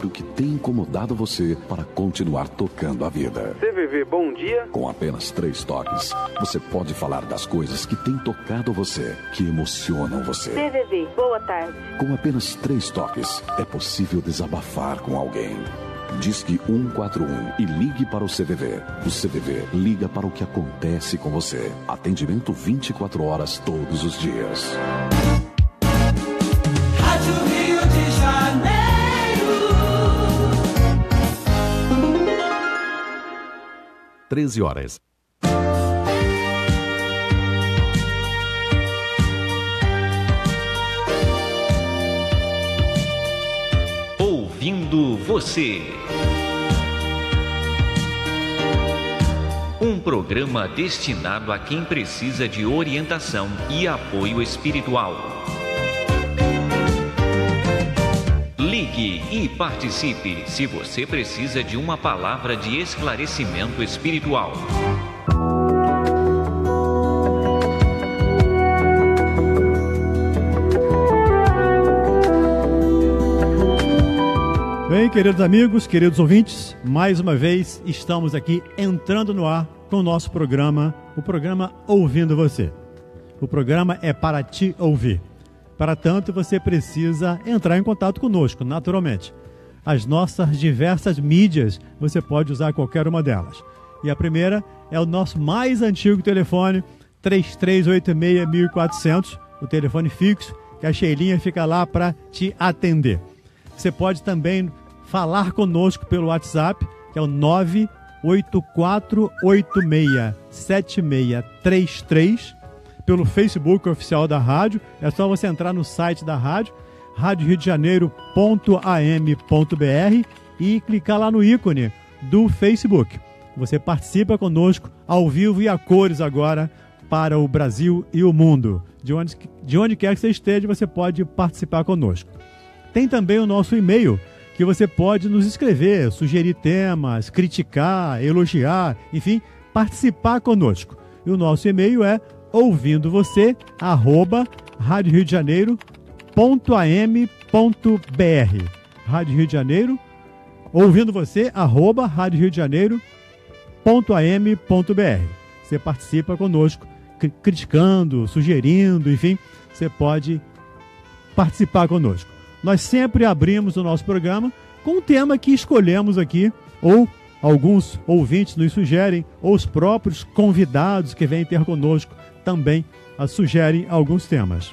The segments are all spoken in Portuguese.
O que tem incomodado você para continuar tocando a vida. CVV, bom dia. Com apenas 3 toques, você pode falar das coisas que têm tocado você, que emocionam você. CVV, boa tarde. Com apenas 3 toques, é possível desabafar com alguém. Disque 141 e ligue para o CVV. O CVV liga para o que acontece com você. Atendimento 24 horas todos os dias. Rádio Rio de Janeiro. 13 horas. Ouvindo você. Um programa destinado a quem precisa de orientação e apoio espiritual. Ligue e participe se você precisa de uma palavra de esclarecimento espiritual. Bem, queridos amigos, queridos ouvintes, mais uma vez estamos aqui entrando no ar com o nosso programa, o programa Ouvindo Você. O programa é para te ouvir. Para tanto, você precisa entrar em contato conosco, naturalmente. As nossas diversas mídias, você pode usar qualquer uma delas. E a primeira é o nosso mais antigo telefone, 3386-1400, o telefone fixo, que a Sheilinha fica lá para te atender. Você pode também falar conosco pelo WhatsApp, que é o 984867633, pelo Facebook oficial da rádio. É só você entrar no site da rádio, radioriodejaneiro.am.br, e clicar lá no ícone do Facebook. Você participa conosco ao vivo e a cores agora para o Brasil e o mundo. De onde quer que você esteja, você pode participar conosco. Tem também o nosso e-mail, que você pode nos escrever, sugerir temas, criticar, elogiar, enfim, participar conosco. E o nosso e-mail é ouvindoVocê@radioriodejaneiro.am.br. Rádio Rio de Janeiro, ouvindo você, @radioriodejaneiro.am.br. Você participa conosco, criticando, sugerindo, enfim, você pode participar conosco. Nós sempre abrimos o nosso programa com um tema que escolhemos aqui, ou alguns ouvintes nos sugerem, ou os próprios convidados que vêm ter conosco também sugerem alguns temas.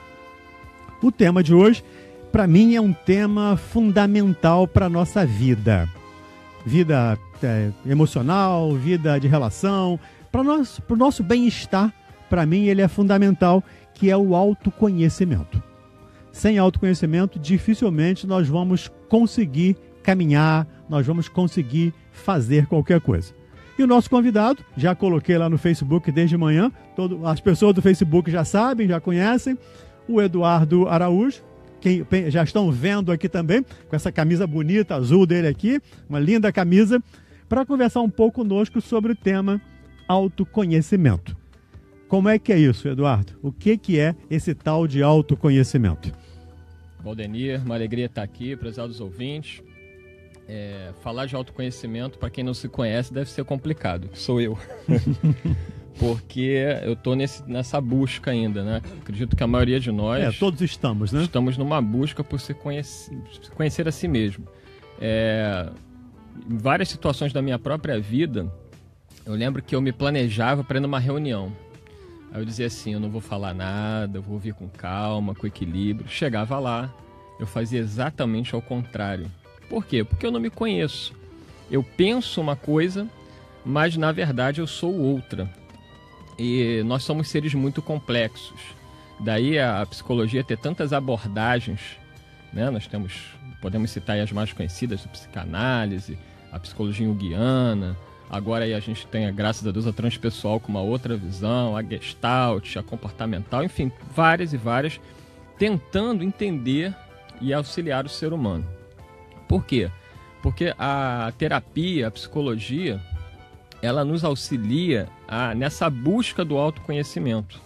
O tema de hoje, para mim, é um tema fundamental para a nossa vida. Vida emocional, vida de relação, para o nosso bem-estar, para mim ele é fundamental, que é o autoconhecimento. Sem autoconhecimento, dificilmente nós vamos conseguir caminhar, nós vamos conseguir fazer qualquer coisa. E o nosso convidado, já coloquei lá no Facebook desde manhã, as pessoas do Facebook já sabem, já conhecem, o Eduardo Araújo, que já estão vendo aqui também, com essa camisa bonita, azul dele aqui, uma linda camisa, para conversar um pouco conosco sobre o tema autoconhecimento. Como é que é isso, Eduardo? O que é esse tal de autoconhecimento? Valdenir, uma alegria estar aqui, prezados ouvintes. Falar de autoconhecimento, para quem não se conhece, deve ser complicado, sou eu. Porque eu estou nessa busca ainda, né? Acredito que a maioria de nós... todos estamos, né? Estamos numa busca por se conhecer a si mesmo. Em várias situações da minha própria vida, eu lembro que eu me planejava para ir numa reunião. Aí eu dizia assim, eu não vou falar nada, eu vou vir com calma, com equilíbrio. Chegava lá, eu fazia exatamente ao contrário. Por quê? Porque eu não me conheço. Eu penso uma coisa, mas na verdade eu sou outra. E nós somos seres muito complexos. Daí a psicologia ter tantas abordagens, né? Nós podemos citar aí as mais conhecidas, a psicanálise, a psicologia junguiana. Agora aí a gente tem, graças a Deus, a transpessoal com uma outra visão, a gestalt, a comportamental, enfim, várias e várias, tentando entender e auxiliar o ser humano. Por quê? Porque a terapia, a psicologia, ela nos auxilia nessa busca do autoconhecimento.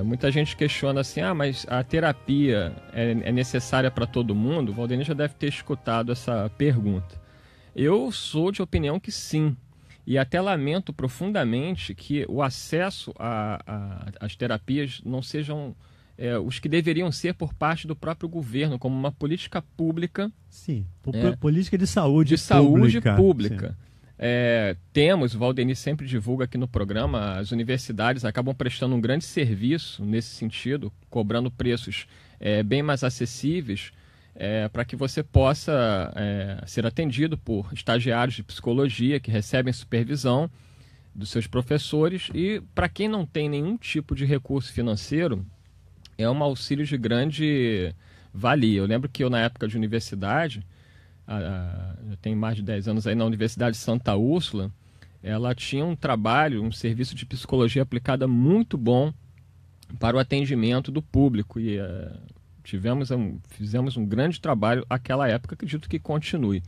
Muita gente questiona assim, mas a terapia é necessária para todo mundo? O Valdenir já deve ter escutado essa pergunta. Eu sou de opinião que sim. E até lamento profundamente que o acesso às terapias não sejam os que deveriam ser por parte do próprio governo, como uma política pública. Sim, política de saúde pública. Temos, o Valdenir sempre divulga aqui no programa, as universidades acabam prestando um grande serviço nesse sentido, cobrando preços bem mais acessíveis, para que você possa ser atendido por estagiários de psicologia que recebem supervisão dos seus professores, e para quem não tem nenhum tipo de recurso financeiro, é um auxílio de grande valia. Eu lembro que eu, na época de universidade, eu tenho mais de 10 anos aí na Universidade de Santa Úrsula, ela tinha um trabalho, um serviço de psicologia aplicada muito bom para o atendimento do público, e fizemos um grande trabalho naquela época, acredito que continue.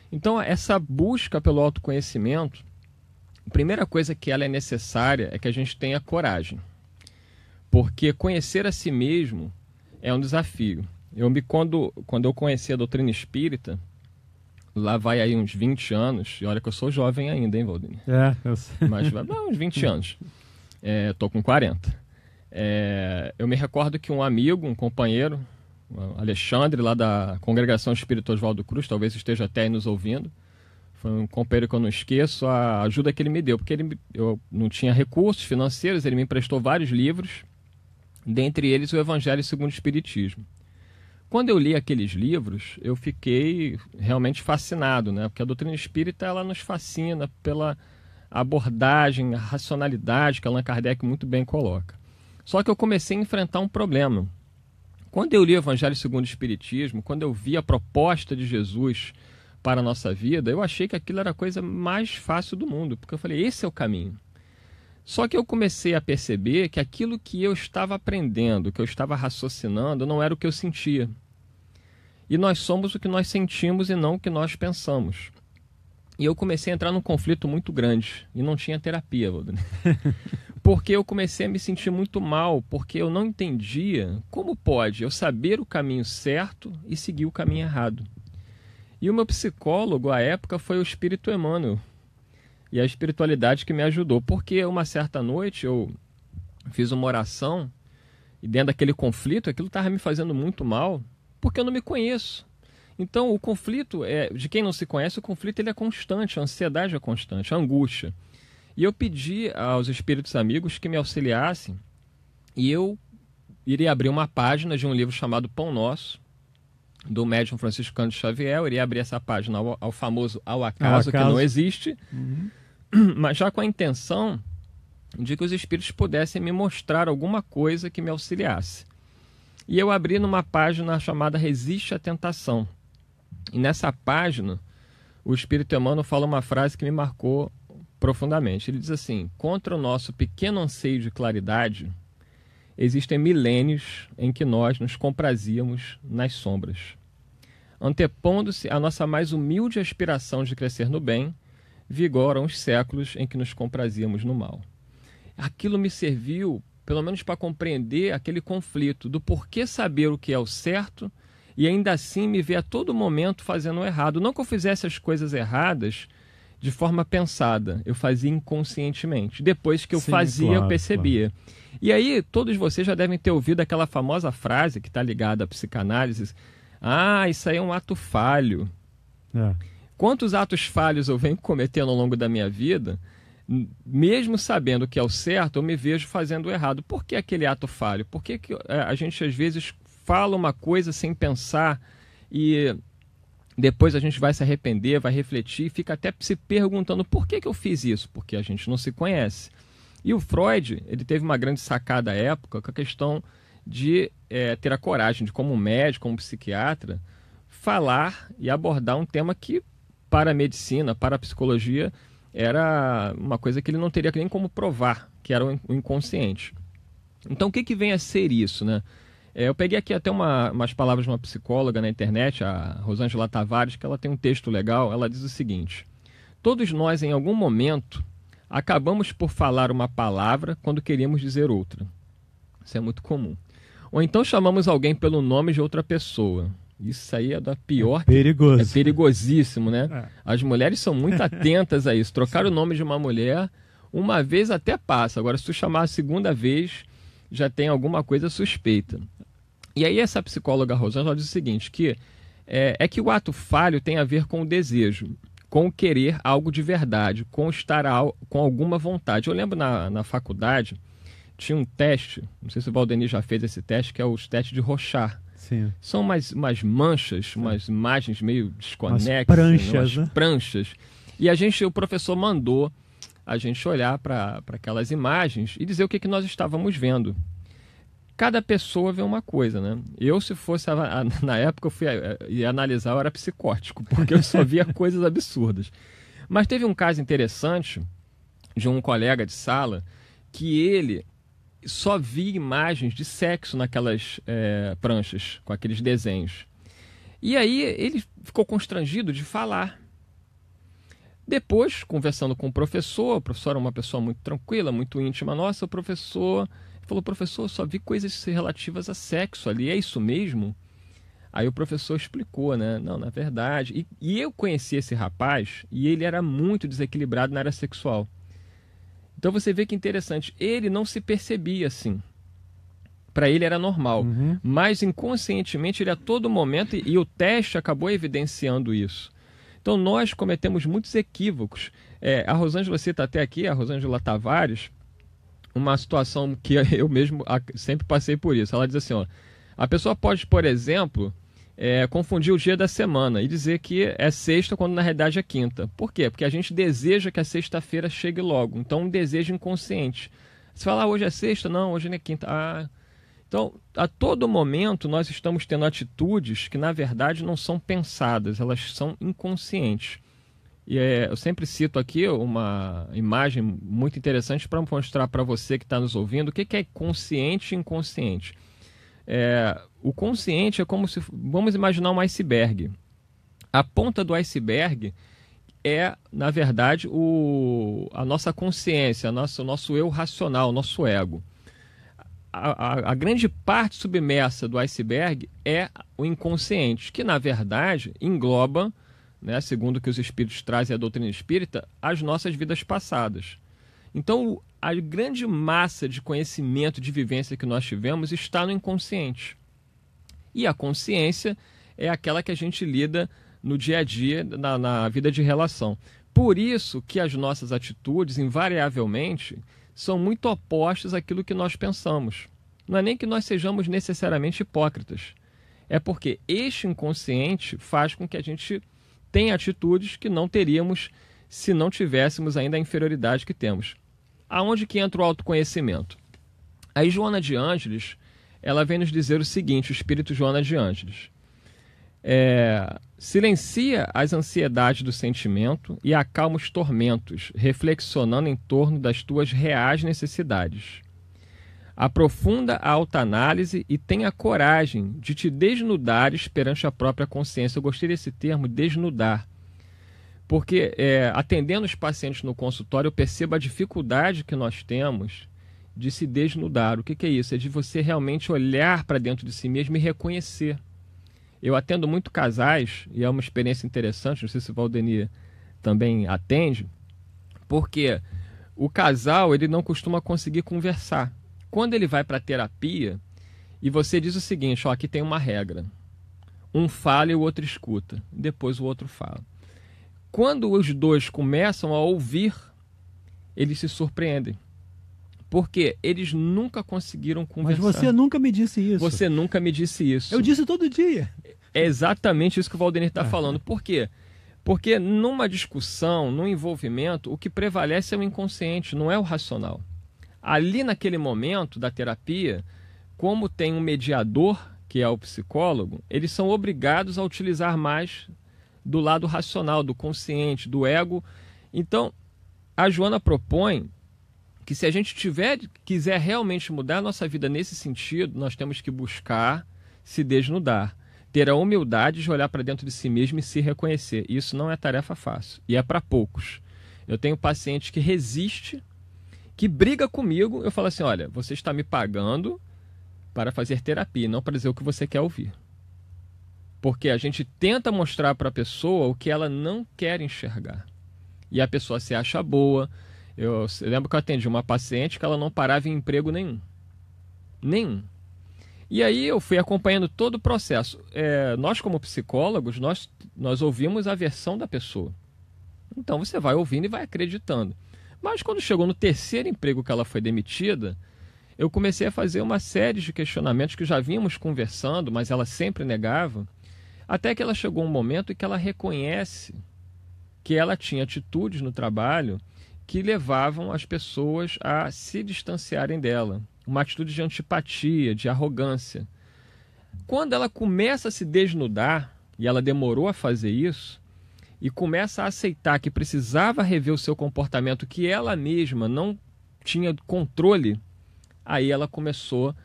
Então, essa busca pelo autoconhecimento, a primeira coisa que ela é necessária é que a gente tenha coragem, porque conhecer a si mesmo é um desafio. Quando eu conheci a doutrina espírita, lá vai aí uns 20 anos, e olha que eu sou jovem ainda, hein, Valdenir? Eu sei. Mas vai uns 20 anos. Tô com 40. Eu me recordo que um amigo, um companheiro, o Alexandre, lá da Congregação Espírita Oswaldo Cruz, talvez esteja até aí nos ouvindo, foi um companheiro que eu não esqueço, a ajuda que ele me deu, porque eu não tinha recursos financeiros, ele me emprestou vários livros, dentre eles o Evangelho segundo o Espiritismo. Quando eu li aqueles livros, eu fiquei realmente fascinado, né? Porque a doutrina espírita, ela nos fascina pela abordagem, a racionalidade que Allan Kardec muito bem coloca. Só que eu comecei a enfrentar um problema. Quando eu li o Evangelho segundo o Espiritismo, quando eu vi a proposta de Jesus para a nossa vida, eu achei que aquilo era a coisa mais fácil do mundo, porque eu falei, esse é o caminho. Só que eu comecei a perceber que aquilo que eu estava aprendendo, que eu estava raciocinando, não era o que eu sentia. E nós somos o que nós sentimos e não o que nós pensamos. E eu comecei a entrar num conflito muito grande. E não tinha terapia, Valdenir. Porque eu comecei a me sentir muito mal, porque eu não entendia como pode eu saber o caminho certo e seguir o caminho errado. E o meu psicólogo, à época, foi o Espírito Emmanuel. E a espiritualidade que me ajudou. Porque uma certa noite eu fiz uma oração e dentro daquele conflito, aquilo estava me fazendo muito mal, porque eu não me conheço. Então o conflito, de quem não se conhece, o conflito ele é constante, a ansiedade é constante, a angústia. E eu pedi aos espíritos amigos que me auxiliassem e eu iria abrir uma página de um livro chamado Pão Nosso, do médium Francisco Cândido Xavier. Eu iria abrir essa página ao famoso ao acaso, que não existe, mas já com a intenção de que os espíritos pudessem me mostrar alguma coisa que me auxiliasse. E eu abri numa página chamada Resiste à Tentação. E nessa página, o Espírito Emmanuel fala uma frase que me marcou profundamente. Ele diz assim: contra o nosso pequeno anseio de claridade, existem milênios em que nós nos comprazíamos nas sombras. Antepondo-se à nossa mais humilde aspiração de crescer no bem, vigoram os séculos em que nos comprazíamos no mal. Aquilo me serviu, pelo menos para compreender aquele conflito do porquê saber o que é o certo e ainda assim me ver a todo momento fazendo o errado. Não que eu fizesse as coisas erradas de forma pensada, eu fazia inconscientemente. Depois que eu fazia, eu percebia. Claro. E aí, todos vocês já devem ter ouvido aquela famosa frase que está ligada à psicanálise: ah, isso aí é um ato falho. Quantos atos falhos eu venho cometendo ao longo da minha vida, mesmo sabendo que é o certo, eu me vejo fazendo o errado. Por que aquele ato falho? Por que a gente às vezes fala uma coisa sem pensar e depois a gente vai se arrepender, vai refletir e fica até se perguntando por que eu fiz isso? Porque a gente não se conhece. E o Freud, ele teve uma grande sacada à época com a questão de ter a coragem de, como médico, como psiquiatra, falar e abordar um tema que, para a medicina, para a psicologia, era uma coisa que ele não teria nem como provar, que era o inconsciente. Então, o que vem a ser isso, né? Eu peguei aqui até umas palavras de uma psicóloga na internet, a Rosângela Tavares, que ela tem um texto legal. Ela diz o seguinte: todos nós, em algum momento, acabamos por falar uma palavra quando queríamos dizer outra. Isso é muito comum. Ou então chamamos alguém pelo nome de outra pessoa. Isso aí é da pior... Perigoso. É perigosíssimo, né? É. As mulheres são muito atentas a isso. Trocar o nome de uma mulher, uma vez até passa. Agora, se tu chamar a segunda vez, já tem alguma coisa suspeita. E aí essa psicóloga Rosângela diz o seguinte, que que o ato falho tem a ver com o desejo, com o querer algo de verdade, com estar com alguma vontade. Eu lembro na faculdade, tinha um teste, não sei se o Valdenir já fez esse teste, que é os testes de Rorschach. Sim. São umas manchas, umas imagens meio desconexas. Umas pranchas, umas pranchas. E o professor mandou a gente olhar para aquelas imagens e dizer o que nós estávamos vendo. Cada pessoa vê uma coisa, né? Eu, se fosse, na época, ia analisar, eu era psicótico, porque eu só via coisas absurdas. Mas teve um caso interessante de um colega de sala que ele só via imagens de sexo naquelas pranchas, com aqueles desenhos. E aí ele ficou constrangido de falar. Depois, conversando com o professor era uma pessoa muito tranquila, muito íntima nossa, o professor falou, professor, só vi coisas relativas a sexo ali, é isso mesmo? Aí o professor explicou, né? Não, na verdade... E eu conheci esse rapaz e ele era muito desequilibrado na área sexual. Então você vê que interessante, ele não se percebia assim. Para ele era normal, mas inconscientemente ele a todo momento, e o teste acabou evidenciando isso. Então nós cometemos muitos equívocos. A Rosângela cita até aqui, a Rosângela Tavares, uma situação que eu mesmo sempre passei por isso. Ela diz assim, ó, a pessoa pode, por exemplo, confundir o dia da semana e dizer que é sexta quando na realidade é quinta. Por quê? Porque a gente deseja que a sexta-feira chegue logo. Então, um desejo inconsciente. Você fala, hoje é sexta? Não, hoje não é quinta. Então, a todo momento, nós estamos tendo atitudes que, na verdade, não são pensadas. Elas são inconscientes. E eu sempre cito aqui uma imagem muito interessante para mostrar para você que está nos ouvindo o que é consciente e inconsciente. O consciente é como se... Vamos imaginar um iceberg. A ponta do iceberg é, na verdade, a nossa consciência, o nosso eu racional, o nosso ego. A grande parte submersa do iceberg é o inconsciente, que, na verdade, engloba, né, segundo o que os espíritos trazem a doutrina espírita, as nossas vidas passadas. Então, a grande massa de conhecimento, de vivência que nós tivemos está no inconsciente. E a consciência é aquela que a gente lida no dia a dia, na vida de relação. Por isso que as nossas atitudes, invariavelmente, são muito opostas àquilo que nós pensamos. Não é nem que nós sejamos necessariamente hipócritas. É porque este inconsciente faz com que a gente tenha atitudes que não teríamos se não tivéssemos ainda a inferioridade que temos. Aonde que entra o autoconhecimento? Aí Joana de Ângeles, ela vem nos dizer o seguinte, o espírito Joana de Ângeles. Silencia as ansiedades do sentimento e acalma os tormentos, reflexionando em torno das tuas reais necessidades. Aprofunda a autoanálise e tenha coragem de te desnudares perante a própria consciência. Eu gostei desse termo, desnudar. Porque, atendendo os pacientes no consultório, eu percebo a dificuldade que nós temos de se desnudar. O que é isso? É de você realmente olhar para dentro de si mesmo e reconhecer. Eu atendo muito casais, e é uma experiência interessante, não sei se o Valdenir também atende, porque o casal ele não costuma conseguir conversar. Quando ele vai para a terapia, e você diz o seguinte, ó, aqui tem uma regra. Um fala e o outro escuta, depois o outro fala. Quando os dois começam a ouvir, eles se surpreendem. Porque eles nunca conseguiram conversar. Mas você nunca me disse isso. Você nunca me disse isso. Eu disse todo dia. É exatamente isso que o Valdenir está falando. Por quê? Porque numa discussão, num envolvimento, o que prevalece é o inconsciente, não é o racional. Ali naquele momento da terapia, como tem um mediador, que é o psicólogo, eles são obrigados a utilizar mais do lado racional, do consciente, do ego. Então, a Joana propõe que se a gente quiser realmente mudar a nossa vida nesse sentido, nós temos que buscar se desnudar, ter a humildade de olhar para dentro de si mesmo e se reconhecer. Isso não é tarefa fácil, e é para poucos. Eu tenho paciente que resiste, que briga comigo, eu falo assim, olha, você está me pagando para fazer terapia, não para dizer o que você quer ouvir. Porque a gente tenta mostrar para a pessoa o que ela não quer enxergar. E a pessoa se acha boa. Eu lembro que eu atendi uma paciente que ela não parava em emprego nenhum. Nenhum. E aí eu fui acompanhando todo o processo. Nós, como psicólogos, nós ouvimos a versão da pessoa. Então você vai ouvindo e vai acreditando. Mas quando chegou no terceiro emprego que ela foi demitida, eu comecei a fazer uma série de questionamentos que já vínhamos conversando, mas ela sempre negava, até que ela chegou um momento em que ela reconhece que ela tinha atitudes no trabalho que levavam as pessoas a se distanciarem dela. Uma atitude de antipatia, de arrogância. Quando ela começa a se desnudar, e ela demorou a fazer isso, e começa a aceitar que precisava rever o seu comportamento, que ela mesma não tinha controle, aí ela começou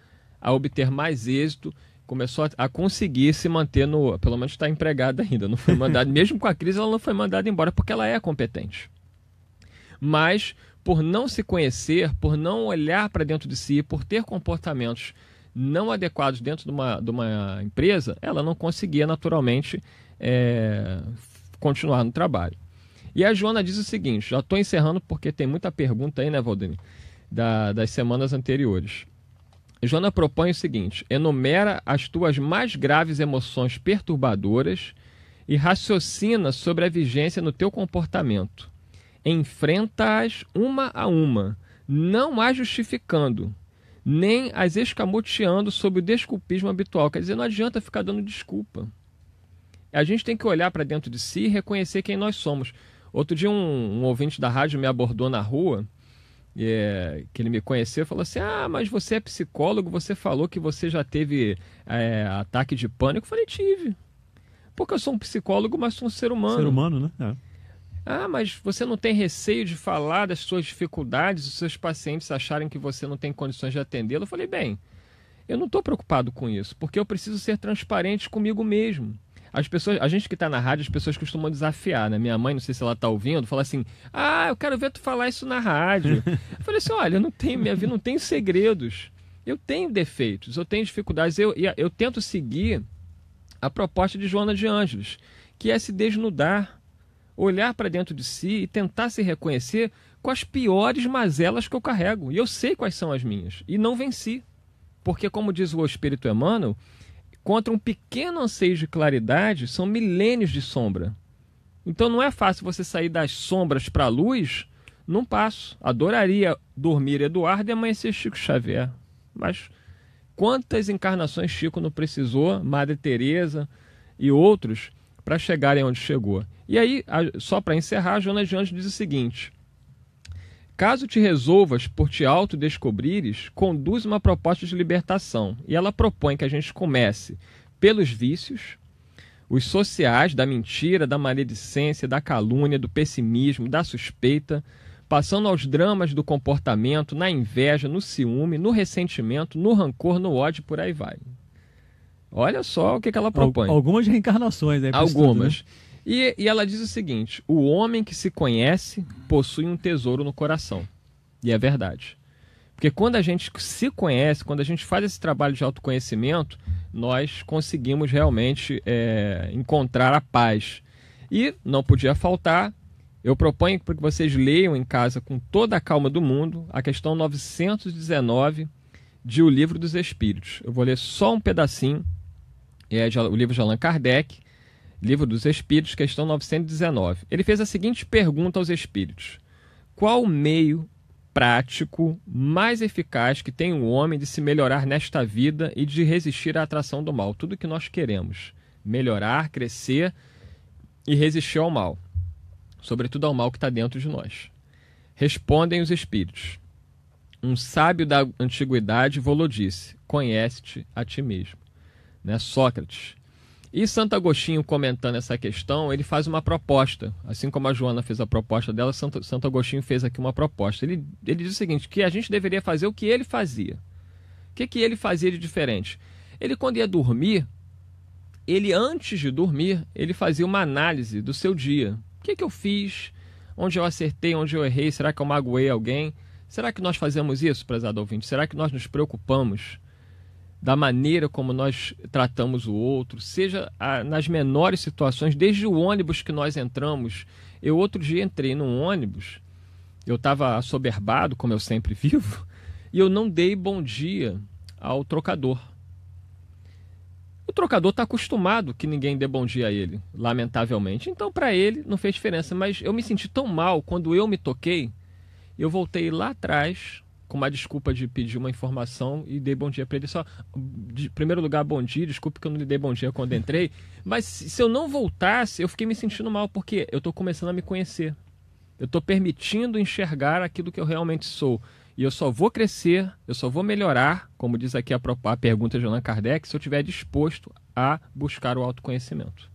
a obter mais êxito, começou a conseguir se manter pelo menos está empregada ainda, não foi mandada, mesmo com a crise ela não foi mandada embora, porque ela é competente. Mas, por não se conhecer, por não olhar para dentro de si, por ter comportamentos não adequados dentro de uma empresa, ela não conseguia naturalmente continuar no trabalho. E a Joana diz o seguinte, já estou encerrando porque tem muita pergunta aí, né, Valdemir, das semanas anteriores. Joana propõe o seguinte: enumera as tuas mais graves emoções perturbadoras e raciocina sobre a vigência no teu comportamento. Enfrenta-as uma a uma, não as justificando, nem as escamoteando sob o desculpismo habitual. Quer dizer, não adianta ficar dando desculpa. A gente tem que olhar para dentro de si e reconhecer quem nós somos. Outro dia um ouvinte da rádio me abordou na rua, que ele me conheceu, falou assim: mas você é psicólogo, você falou que você já teve ataque de pânico. Eu falei: tive. Porque eu sou um psicólogo, mas sou um ser humano. Ser humano, né? Mas você não tem receio de falar das suas dificuldades, os seus pacientes acharem que você não tem condições de atendê-lo? Eu falei: bem, eu não estou preocupado com isso, porque eu preciso ser transparente comigo mesmo. A gente que está na rádio, as pessoas costumam desafiar, né? Minha mãe, não sei se ela está ouvindo, fala assim: eu quero ver tu falar isso na rádio. Eu falei assim: olha, minha vida não tem segredos. Eu tenho defeitos, eu tenho dificuldades. Eu tento seguir a proposta de Joana de Ângeles, que é se desnudar, olhar para dentro de si e tentar se reconhecer com as piores mazelas que eu carrego. E eu sei quais são as minhas. E não venci. Porque, como diz o Espírito Emmanuel, contra um pequeno anseio de claridade são milênios de sombra. Então não é fácil você sair das sombras para a luz num passo. Adoraria dormir Eduardo e amanhecer Chico Xavier. Mas quantas encarnações Chico não precisou, Madre Teresa e outros, para chegarem onde chegou. E aí, só para encerrar, a Joana de Ângeles diz o seguinte: caso te resolvas por te autodescobrires, conduz uma proposta de libertação. E ela propõe que a gente comece pelos vícios, os sociais, da mentira, da maledicência, da calúnia, do pessimismo, da suspeita, passando aos dramas do comportamento, na inveja, no ciúme, no ressentimento, no rancor, no ódio, por aí vai. Olha só o que ela propõe. Algumas reencarnações, né? Algumas. Tudo, né? E ela diz o seguinte: o homem que se conhece possui um tesouro no coração. E é verdade. Porque quando a gente se conhece, quando a gente faz esse trabalho de autoconhecimento, nós conseguimos realmente encontrar a paz. E não podia faltar, eu proponho para que vocês leiam em casa com toda a calma do mundo a questão 919 de O Livro dos Espíritos. Eu vou ler só um pedacinho, o livro de Allan Kardec, Livro dos Espíritos, questão 919. Ele fez a seguinte pergunta aos espíritos: qual o meio prático mais eficaz que tem o homem de se melhorar nesta vida e de resistir à atração do mal? Tudo que nós queremos: melhorar, crescer e resistir ao mal, sobretudo ao mal que está dentro de nós. Respondem os espíritos: um sábio da antiguidade vou-lo disse, conhece-te a ti mesmo. Né? Sócrates. E Santo Agostinho, comentando essa questão, ele faz uma proposta. Assim como a Joana fez a proposta dela, Santo Agostinho fez aqui uma proposta. Ele diz o seguinte: que a gente deveria fazer o que ele fazia. O que ele fazia de diferente? Ele, quando ia dormir, antes de dormir, ele fazia uma análise do seu dia. O que eu fiz? Onde eu acertei? Onde eu errei? Será que eu magoei alguém? Será que nós fazemos isso, prezado ouvinte? Será que nós nos preocupamos da maneira como nós tratamos o outro, seja nas menores situações, desde o ônibus que nós entramos. Eu outro dia entrei num ônibus, eu estava assoberbado, como eu sempre vivo, e eu não dei bom dia ao trocador. O trocador está acostumado que ninguém dê bom dia a ele, lamentavelmente. Então, para ele, não fez diferença. Mas eu me senti tão mal quando eu me toquei, eu voltei lá atrás, com uma desculpa de pedir uma informação e dei bom dia para ele. Só, de primeiro lugar, bom dia, desculpe que eu não lhe dei bom dia quando entrei. Mas se eu não voltasse, eu fiquei me sentindo mal, porque eu estou começando a me conhecer. Eu estou permitindo enxergar aquilo que eu realmente sou. E eu só vou crescer, eu só vou melhorar, como diz aqui a pergunta de Allan Kardec, se eu estiver disposto a buscar o autoconhecimento.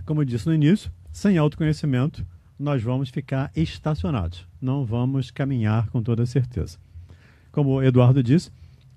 Como eu disse no início, sem autoconhecimento, nós vamos ficar estacionados. Não vamos caminhar com toda certeza. Como o Eduardo disse,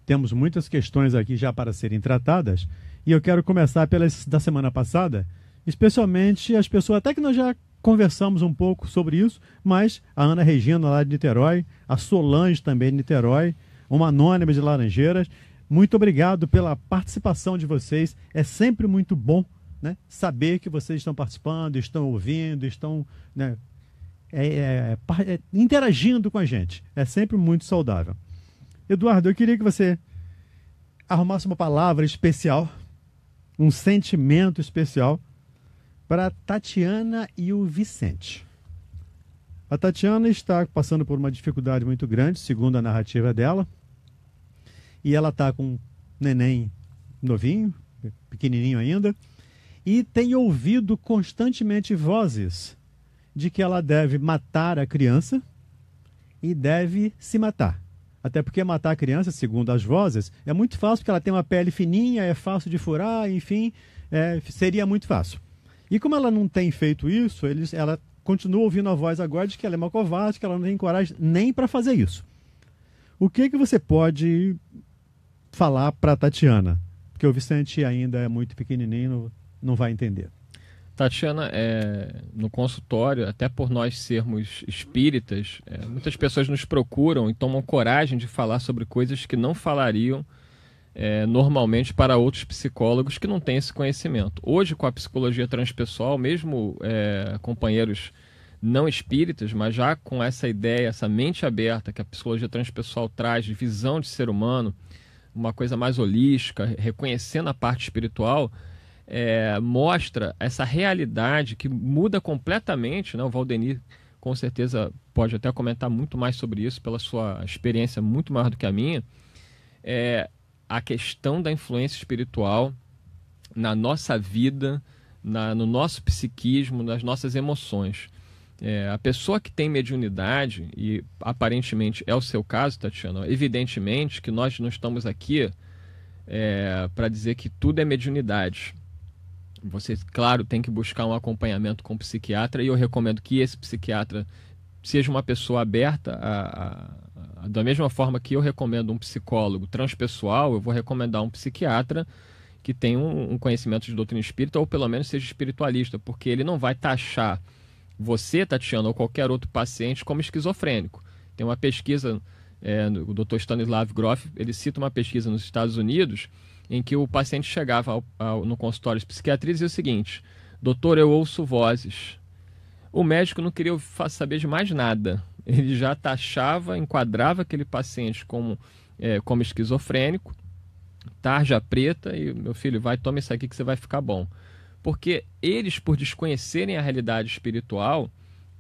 temos muitas questões aqui já para serem tratadas, e eu quero começar pelas da semana passada, especialmente as pessoas, até que nós já conversamos um pouco sobre isso, mas a Ana Regina lá de Niterói, a Solange também de Niterói, uma anônima de Laranjeiras, muito obrigado pela participação de vocês. É sempre muito bom, né, saber que vocês estão participando, estão ouvindo, estão, né, interagindo com a gente. É sempre muito saudável. Eduardo, eu queria que você arrumasse uma palavra especial, um sentimento especial para a Tatiana e o Vicente. A Tatiana está passando por uma dificuldade muito grande, segundo a narrativa dela, e ela está com um neném novinho, pequenininho ainda, e tem ouvido constantemente vozes de que ela deve matar a criança e deve se matar. Até porque matar a criança, segundo as vozes, é muito fácil, porque ela tem uma pele fininha, é fácil de furar, enfim, seria muito fácil. E como ela não tem feito isso, ela continua ouvindo a voz agora de que ela é uma covarde, que ela não tem coragem nem para fazer isso. O que você pode falar para a Tatiana? Porque o Vicente ainda é muito pequenininho, não vai entender. Tatiana, no consultório, até por nós sermos espíritas, muitas pessoas nos procuram e tomam coragem de falar sobre coisas que não falariam normalmente para outros psicólogos que não têm esse conhecimento. Hoje, com a psicologia transpessoal, mesmo companheiros não espíritas, mas já com essa ideia, essa mente aberta que a psicologia transpessoal traz de visão de ser humano, uma coisa mais holística, reconhecendo a parte espiritual, mostra essa realidade que muda completamente, né? O Valdenir com certeza pode até comentar muito mais sobre isso, pela sua experiência muito maior do que a minha, a questão da influência espiritual na nossa vida, no nosso psiquismo, nas nossas emoções. A pessoa que tem mediunidade, e aparentemente é o seu caso, Tatiana, evidentemente que nós não estamos aqui para dizer que tudo é mediunidade. Você, claro, tem que buscar um acompanhamento com o psiquiatra, e eu recomendo que esse psiquiatra seja uma pessoa aberta da mesma forma que eu recomendo um psicólogo transpessoal, eu vou recomendar um psiquiatra que tenha um conhecimento de doutrina espírita, ou pelo menos seja espiritualista, porque ele não vai taxar você, Tatiana, ou qualquer outro paciente como esquizofrênico. Tem uma pesquisa, o Dr. Stanislav Grof, ele cita uma pesquisa nos Estados Unidos, em que o paciente chegava no consultório de psiquiatria e dizia o seguinte: doutor, eu ouço vozes. O médico não queria saber de mais nada. Ele já taxava, enquadrava aquele paciente como esquizofrênico, tarja preta, e meu filho, toma isso aqui que você vai ficar bom. Porque eles, por desconhecerem a realidade espiritual,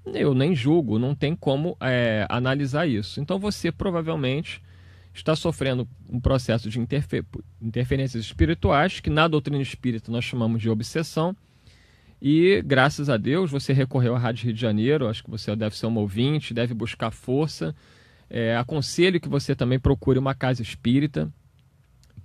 eu nem julgo, não tem como analisar isso. Então você provavelmente está sofrendo um processo de interferências espirituais, que na doutrina espírita nós chamamos de obsessão, e graças a Deus você recorreu à Rádio Rio de Janeiro, acho que você deve ser um ouvinte, deve buscar força. Aconselho que você também procure uma casa espírita,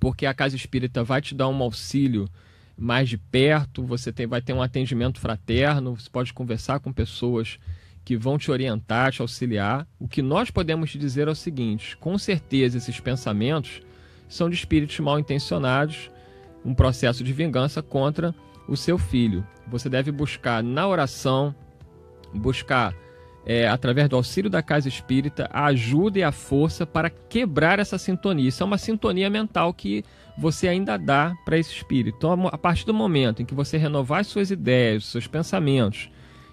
porque a casa espírita vai te dar um auxílio mais de perto, vai ter um atendimento fraterno, você pode conversar com pessoas que vão te orientar, te auxiliar. O que nós podemos te dizer é o seguinte: com certeza esses pensamentos são de espíritos mal intencionados, um processo de vingança contra o seu filho. Você deve buscar na oração, buscar através do auxílio da casa espírita, a ajuda e a força para quebrar essa sintonia. Isso é uma sintonia mental que você ainda dá para esse espírito. Então, a partir do momento em que você renovar as suas ideias, os seus pensamentos,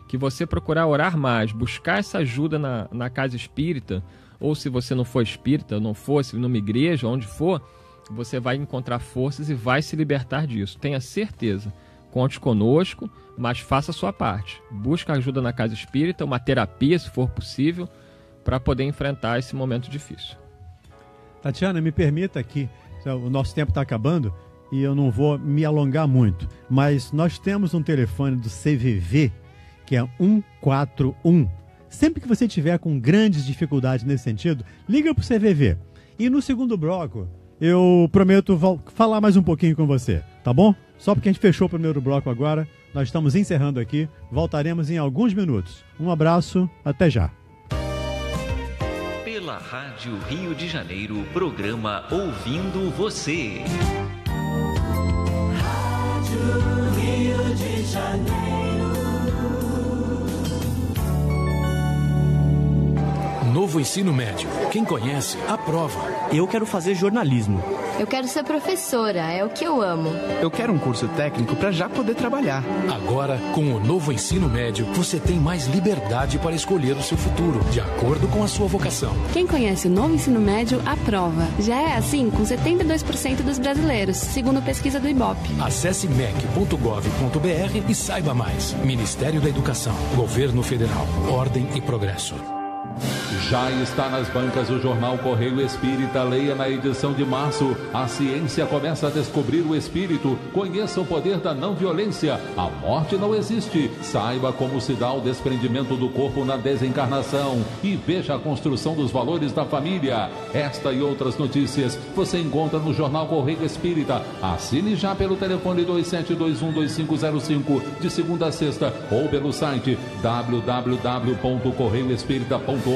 que você procurar orar mais, buscar essa ajuda na casa espírita, ou se você não for espírita, não fosse numa igreja, onde for, você vai encontrar forças e vai se libertar disso. Tenha certeza. Conte conosco, mas faça a sua parte. Busque ajuda na casa espírita, uma terapia, se for possível, para poder enfrentar esse momento difícil. Tatiana, me permita aqui, o nosso tempo está acabando e eu não vou me alongar muito, mas nós temos um telefone do CVV, que é 141. Sempre que você tiver com grandes dificuldades nesse sentido, liga para o CVV. E no segundo bloco, eu prometo falar mais um pouquinho com você, tá bom? Só porque a gente fechou o primeiro bloco agora, nós estamos encerrando aqui, voltaremos em alguns minutos. Um abraço, até já. Pela Rádio Rio de Janeiro, programa Ouvindo Você. Rádio Rio de Janeiro. Novo ensino médio. Quem conhece, aprova. Eu quero fazer jornalismo. Eu quero ser professora, é o que eu amo. Eu quero um curso técnico para já poder trabalhar. Agora, com o novo ensino médio, você tem mais liberdade para escolher o seu futuro, de acordo com a sua vocação. Quem conhece o novo ensino médio, aprova. Já é assim com 72% dos brasileiros, segundo pesquisa do Ibope. Acesse mec.gov.br e saiba mais. Ministério da Educação, Governo Federal, Ordem e Progresso. Já está nas bancas o jornal Correio Espírita. Leia na edição de março. A ciência começa a descobrir o espírito. Conheça o poder da não violência. A morte não existe. Saiba como se dá o desprendimento do corpo na desencarnação. E veja a construção dos valores da família. Esta e outras notícias você encontra no jornal Correio Espírita. Assine já pelo telefone 27212505 de segunda a sexta ou pelo site www.correioespírita.org.br.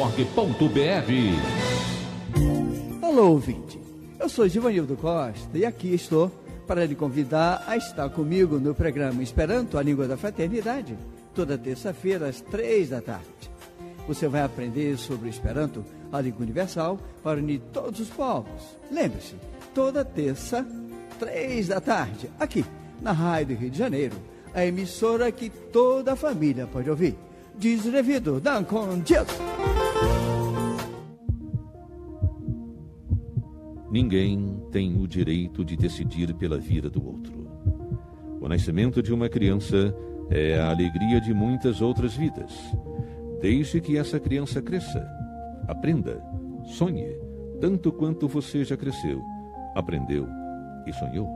Alô, ouvinte. Eu sou Givanildo Costa e aqui estou para lhe convidar a estar comigo no programa Esperanto, a Língua da Fraternidade, toda terça-feira às 15h. Você vai aprender sobre o Esperanto, a língua universal, para unir todos os povos. Lembre-se, toda terça, 15h, aqui na Rádio Rio de Janeiro, a emissora que toda a família pode ouvir. Diz o devido, Dan com Deus. Ninguém tem o direito de decidir pela vida do outro. O nascimento de uma criança é a alegria de muitas outras vidas. Deixe que essa criança cresça, aprenda, sonhe, tanto quanto você já cresceu, aprendeu e sonhou.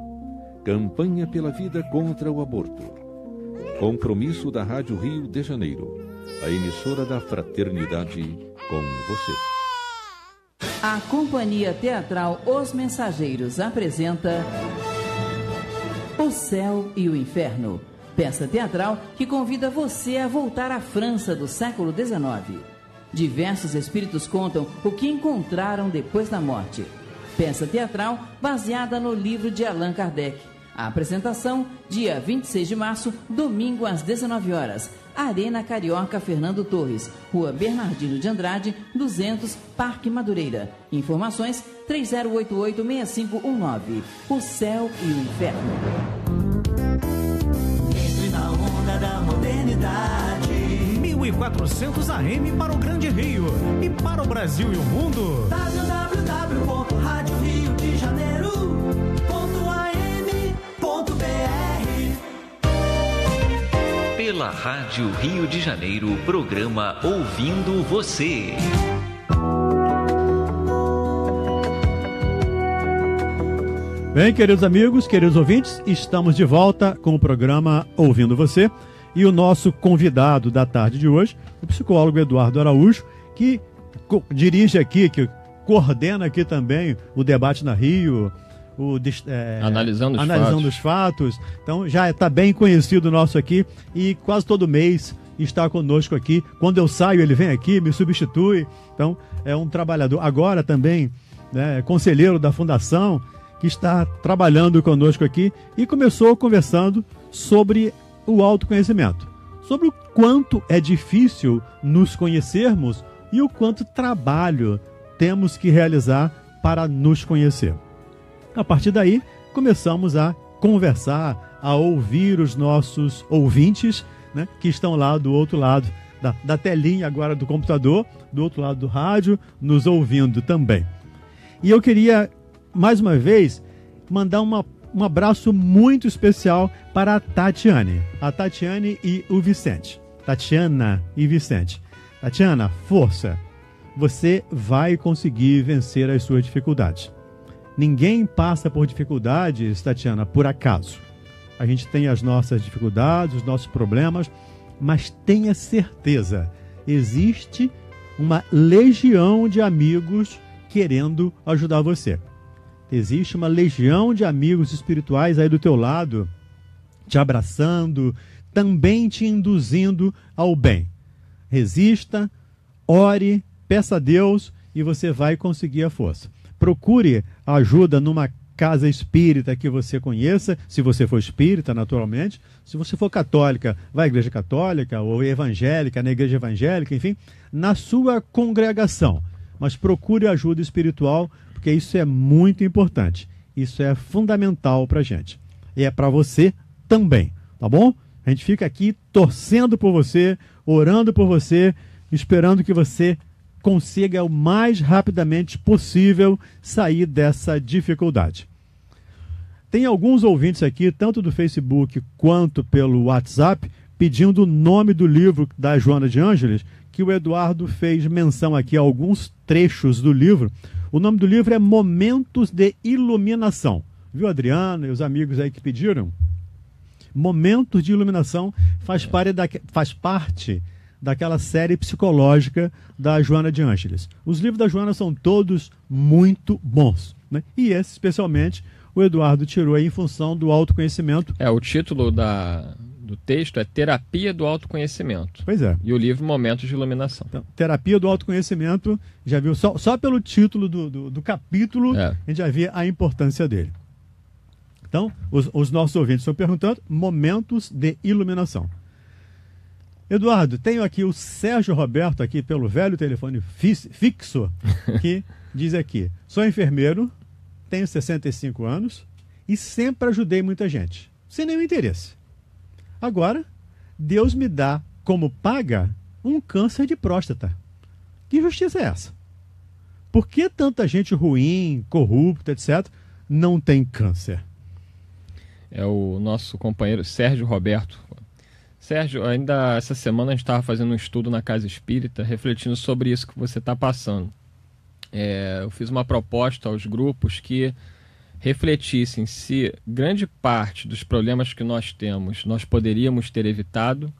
Campanha pela vida contra o aborto. Compromisso da Rádio Rio de Janeiro, a emissora da fraternidade com você. A Companhia Teatral Os Mensageiros apresenta O Céu e o Inferno, peça teatral que convida você a voltar à França do século XIX. Diversos espíritos contam o que encontraram depois da morte. Peça teatral baseada no livro de Allan Kardec. A apresentação, dia 26 de março, domingo às 19h. Arena Carioca Fernando Torres, Rua Bernardino de Andrade, 200, Parque Madureira. Informações 3088-6519. O Céu e o Inferno. Entre na onda da modernidade. 1400 AM para o Grande Rio e para o Brasil e o mundo. www.radioriodejaneiro.am.br. Pela Rádio Rio de Janeiro, programa Ouvindo Você. Bem, queridos amigos, queridos ouvintes, estamos de volta com o programa Ouvindo Você. E o nosso convidado da tarde de hoje, o psicólogo Eduardo Araújo, que dirige aqui, que coordena aqui também o debate na Rio, Analisando os fatos. Então já está bem conhecido nosso aqui e quase todo mês está conosco aqui. Quando eu saio, ele vem aqui, me substitui. Então é um trabalhador. Agora também, né, conselheiro da Fundação, que está trabalhando conosco aqui e começou conversando sobre o autoconhecimento, sobre o quanto é difícil nos conhecermos e o quanto trabalho temos que realizar para nos conhecer. A partir daí, começamos a conversar, a ouvir os nossos ouvintes, né, que estão lá do outro lado da telinha agora do computador, do outro lado do rádio, nos ouvindo também. E eu queria, mais uma vez, mandar um abraço muito especial para a Tatiane e o Vicente. Tatiana e Vicente. Tatiana, força! Você vai conseguir vencer as suas dificuldades. Ninguém passa por dificuldades, Tatiana, por acaso. A gente tem as nossas dificuldades, os nossos problemas, mas tenha certeza, existe uma legião de amigos querendo ajudar você. Existe uma legião de amigos espirituais aí do teu lado, te abraçando, também te induzindo ao bem. Resista, ore, peça a Deus e você vai conseguir a força. Procure ajuda numa casa espírita que você conheça, se você for espírita, naturalmente. Se você for católica, vai à igreja católica ou evangélica, na igreja evangélica, enfim, na sua congregação. Mas procure ajuda espiritual, porque isso é muito importante. Isso é fundamental para a gente. E é para você também, tá bom? A gente fica aqui torcendo por você, orando por você, esperando que você consiga o mais rapidamente possível sair dessa dificuldade. Tem alguns ouvintes aqui, tanto do Facebook quanto pelo WhatsApp, pedindo o nome do livro da Joana de Ângeles, que o Eduardo fez menção aqui a alguns trechos do livro. O nome do livro é Momentos de Iluminação. Viu, Adriana e os amigos aí que pediram? Momentos de Iluminação faz parte daquela série psicológica da Joana de Ângeles. Os livros da Joana são todos muito bons, né? E esse, especialmente, o Eduardo tirou aí em função do autoconhecimento. O título do texto é Terapia do Autoconhecimento. Pois é. E o livro Momentos de Iluminação. Então, Terapia do Autoconhecimento, já viu, só pelo título do capítulo, a gente já vê a importância dele. Então, os nossos ouvintes estão perguntando, Momentos de Iluminação. Eduardo, tenho aqui o Sérgio Roberto, aqui pelo velho telefone fixo, que diz aqui: sou enfermeiro, tenho 65 anos e sempre ajudei muita gente, sem nenhum interesse. Agora, Deus me dá como paga um câncer de próstata. Que justiça é essa? Por que tanta gente ruim, corrupta, etc., não tem câncer? É o nosso companheiro Sérgio Roberto. Sérgio, ainda essa semana a gente estava fazendo um estudo na Casa Espírita, refletindo sobre isso que você está passando. Eu fiz uma proposta aos grupos que refletissem se grande parte dos problemas que nós temos nós poderíamos ter evitado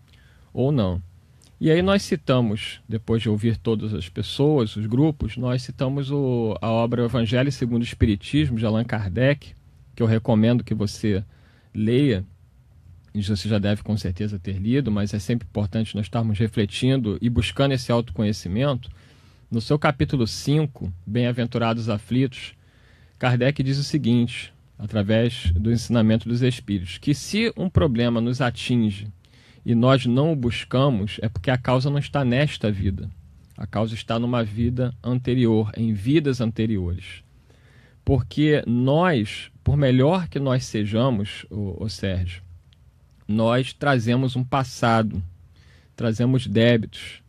ou não. E aí nós citamos, depois de ouvir todas as pessoas, os grupos, nós citamos a obra Evangelho segundo o Espiritismo, de Allan Kardec, que eu recomendo que você leia. Você já deve com certeza ter lido, mas é sempre importante nós estarmos refletindo e buscando esse autoconhecimento. No seu capítulo 5, Bem-aventurados aflitos, Kardec diz o seguinte, através do ensinamento dos Espíritos, que se um problema nos atinge e nós não o buscamos, é porque a causa não está nesta vida. A causa está numa vida anterior, em vidas anteriores. Porque nós, por melhor que nós sejamos, Sérgio, nós trazemos um passado, trazemos débitos.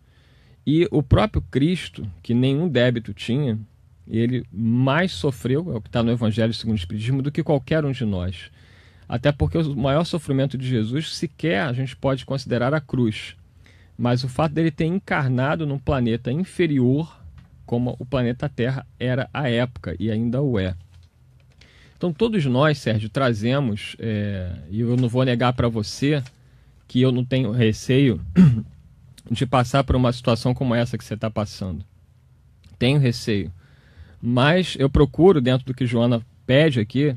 E o próprio Cristo, que nenhum débito tinha, ele mais sofreu, é o que está no Evangelho segundo o Espiritismo, do que qualquer um de nós. Até porque o maior sofrimento de Jesus sequer a gente pode considerar a cruz. Mas o fato dele ter encarnado num planeta inferior, como o planeta Terra era à época e ainda o é. Então todos nós, Sérgio, trazemos, e eu não vou negar para você que eu não tenho receio de passar por uma situação como essa que você está passando. Tenho receio. Mas eu procuro, dentro do que Joana pede aqui,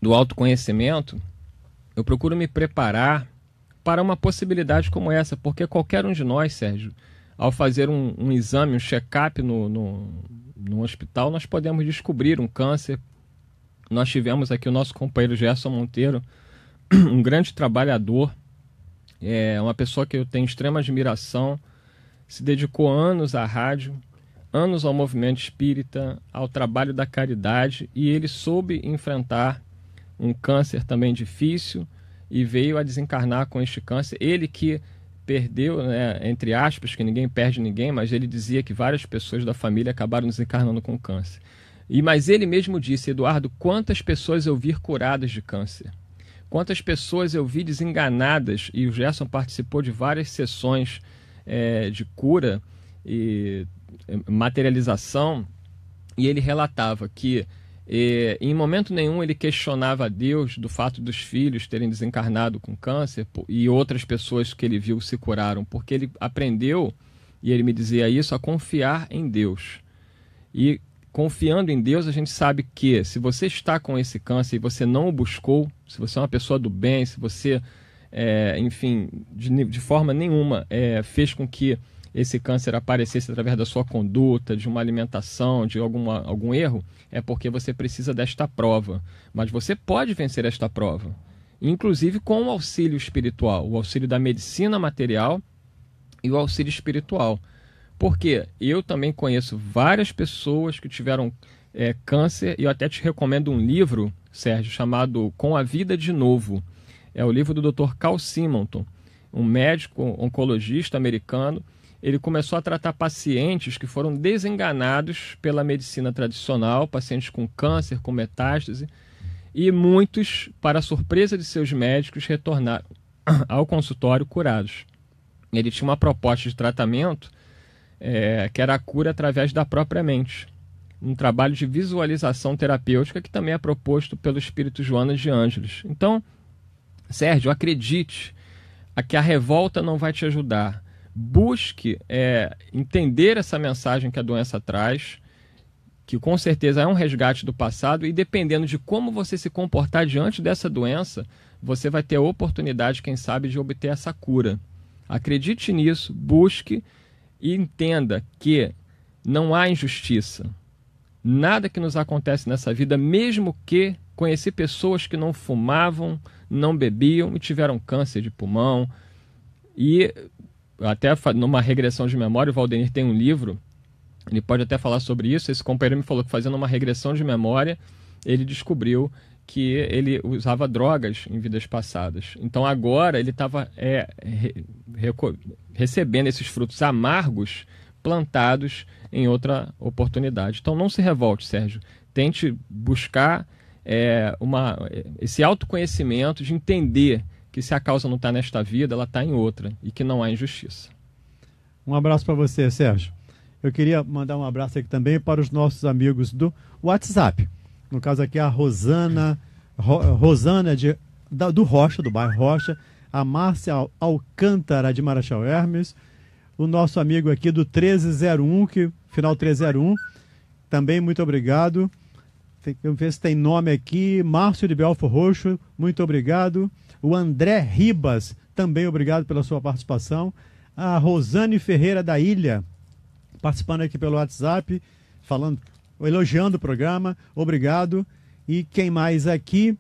do autoconhecimento, eu procuro me preparar para uma possibilidade como essa, porque qualquer um de nós, Sérgio, ao fazer um exame, um check-up no hospital, nós podemos descobrir um câncer. Nós tivemos aqui o nosso companheiro Gerson Monteiro, um grande trabalhador, é uma pessoa que eu tenho extrema admiração, se dedicou anos à rádio, anos ao movimento espírita, ao trabalho da caridade, e ele soube enfrentar um câncer também difícil e veio a desencarnar com este câncer. Ele que perdeu, né, entre aspas, que ninguém perde ninguém, mas ele dizia que várias pessoas da família acabaram desencarnando com câncer. Mas ele mesmo disse: Eduardo, quantas pessoas eu vi curadas de câncer? Quantas pessoas eu vi desenganadas? E o Gerson participou de várias sessões de cura e materialização, e ele relatava que em momento nenhum ele questionava a Deus do fato dos filhos terem desencarnado com câncer e outras pessoas que ele viu se curaram, porque ele aprendeu, e ele me dizia isso, a confiar em Deus. E confiando em Deus, a gente sabe que se você está com esse câncer e você não o buscou, se você é uma pessoa do bem, se você, enfim, de forma nenhuma fez com que esse câncer aparecesse através da sua conduta, de uma alimentação, de algum erro, é porque você precisa desta prova. Mas você pode vencer esta prova, inclusive com o auxílio espiritual, o auxílio da medicina material e o auxílio espiritual. Porque eu também conheço várias pessoas que tiveram câncer, e eu até te recomendo um livro, Sérgio, chamado Com a Vida de Novo. É o livro do Dr. Carl Simonton, um médico oncologista americano. Ele começou a tratar pacientes que foram desenganados pela medicina tradicional, pacientes com câncer, com metástase, e muitos, para a surpresa de seus médicos, retornaram ao consultório curados. Ele tinha uma proposta de tratamento que era a cura através da própria mente, um trabalho de visualização terapêutica que também é proposto pelo espírito Joana de Ângeles. Então, Sérgio, acredite que a revolta não vai te ajudar. Busque entender essa mensagem que a doença traz, que com certeza é um resgate do passado, e dependendo de como você se comportar diante dessa doença, você vai ter a oportunidade, quem sabe, de obter essa cura. Acredite nisso, busque e entenda que não há injustiça. Nada que nos acontece nessa vida, mesmo que conheci pessoas que não fumavam, não bebiam e tiveram câncer de pulmão, e até numa regressão de memória, o Valdenir tem um livro, ele pode até falar sobre isso. Esse companheiro me falou que fazendo uma regressão de memória, ele descobriu que ele usava drogas em vidas passadas. Então agora ele estava recebendo esses frutos amargos plantados em outra oportunidade. Então não se revolte, Sérgio. Tente buscar esse autoconhecimento de entender que se a causa não está nesta vida, ela está em outra, e que não há injustiça. Um abraço para você, Sérgio. Eu queria mandar um abraço aqui também para os nossos amigos do WhatsApp. No caso aqui, a Rosana do Rocha, do bairro Rocha, a Márcia Alcântara de Marechal Hermes, o nosso amigo aqui do 1301, final 1301, também muito obrigado. Eu ver se tem nome aqui, Márcio de Belfo Roxo, muito obrigado. O André Ribas, também obrigado pela sua participação. A Rosane Ferreira da Ilha, participando aqui pelo WhatsApp, elogiando o programa, obrigado. E quem mais aqui?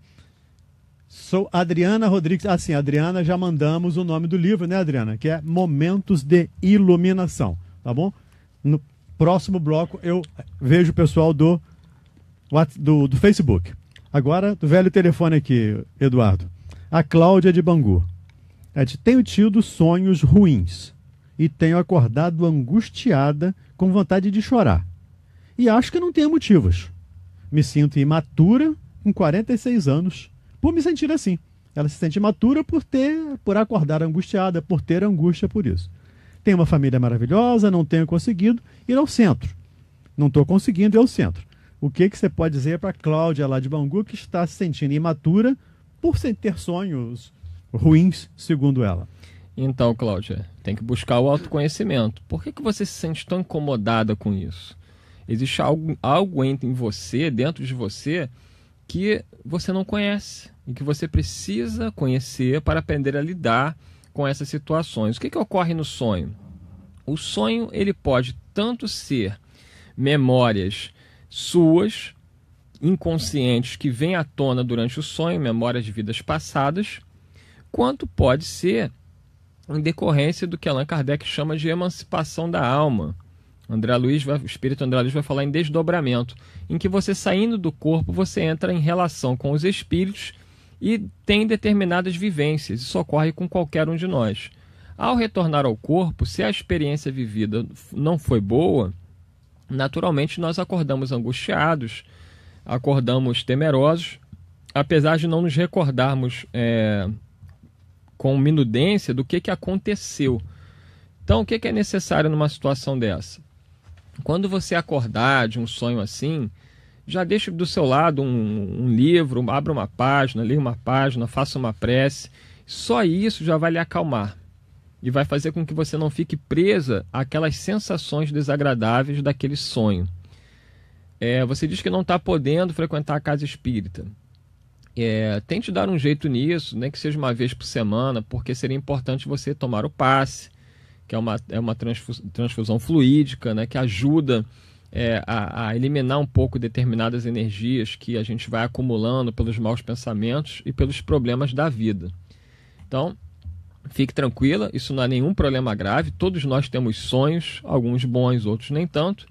Sou Adriana Rodrigues. Ah, sim, Adriana, já mandamos o nome do livro, né, Adriana? Que é Momentos de Iluminação, tá bom? No próximo bloco eu vejo o pessoal do Facebook. Agora, do velho telefone aqui, Eduardo. A Cláudia de Bangu. Tenho tido sonhos ruins e tenho acordado angustiada, com vontade de chorar. E acho que não tenho motivos. Me sinto imatura, com 46 anos, por me sentir assim. Ela se sente imatura por acordar angustiada, por ter angústia por isso. Tenho uma família maravilhosa, não tenho conseguido ir ao centro. Não estou conseguindo ir ao centro. O que você pode dizer para a Cláudia lá de Bangu, que está se sentindo imatura por ter sonhos ruins, segundo ela? Então, Cláudia, tem que buscar o autoconhecimento. Por que você se sente tão incomodada com isso? Existe algo em você, dentro de você, que você não conhece e que você precisa conhecer para aprender a lidar com essas situações. O que ocorre no sonho? O sonho ele pode tanto ser memórias suas, inconscientes, que vêm à tona durante o sonho, memórias de vidas passadas, quanto pode ser em decorrência do que Allan Kardec chama de emancipação da alma. O espírito André Luiz vai falar em desdobramento, em que você, saindo do corpo, você entra em relação com os espíritos e tem determinadas vivências. Isso ocorre com qualquer um de nós. Ao retornar ao corpo, se a experiência vivida não foi boa, naturalmente nós acordamos angustiados, acordamos temerosos, apesar de não nos recordarmos com minudência do que aconteceu. Então, o que é necessário numa situação dessa? Quando você acordar de um sonho assim, já deixe do seu lado um livro, abra uma página, leia uma página, faça uma prece. Só isso já vai lhe acalmar e vai fazer com que você não fique presa àquelas sensações desagradáveis daquele sonho. Você diz que não está podendo frequentar a casa espírita. Tente dar um jeito nisso, nem que seja uma vez por semana, porque seria importante você tomar o passe, que é uma transfusão fluídica, né, que ajuda a eliminar um pouco determinadas energias que a gente vai acumulando pelos maus pensamentos e pelos problemas da vida. Então, fique tranquila, isso não é nenhum problema grave, todos nós temos sonhos, alguns bons, outros nem tanto,